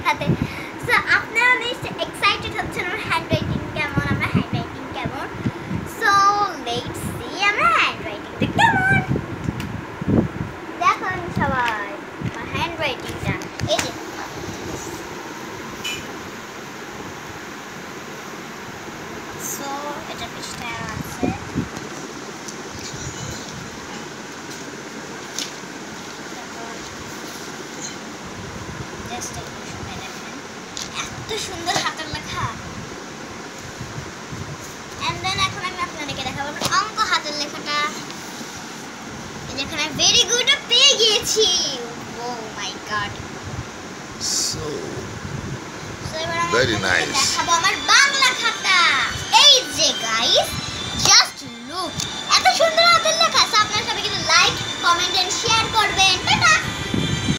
দেখাতে। সো আপনারা নিশ্চয়ই এক্সাইটেড হচ্ছেন আমার হ্যান্ডরাইটিং কেমন, আমার হ্যান্ডরাইটিং কেমন। সো লেটস সি আমার হ্যান্ডরাইটিংটা কেমন। দেখুন সবাই আমার হ্যান্ডরাইটিংটা, এই যে সো এটা পৃষ্ঠায় আছে। এত সুন্দর হাতের লেখা। এন্ড দেন এখন আমি আপনাদেরকে দেখাবো অঙ্ক হাতের লেখাটা। যেখানে ভেরি গুড পেয়ে গিয়েছি। ও মাই গড, So এবার আমি very আপনাদেরকে nice. দেখাবো আমার বাংলা খাতা। এই যে গাইস, জাস্ট লুক, এত সুন্দর হাতের লেখা। সো আপনারা সবাই কিন্তু লাইক, কমেন্ট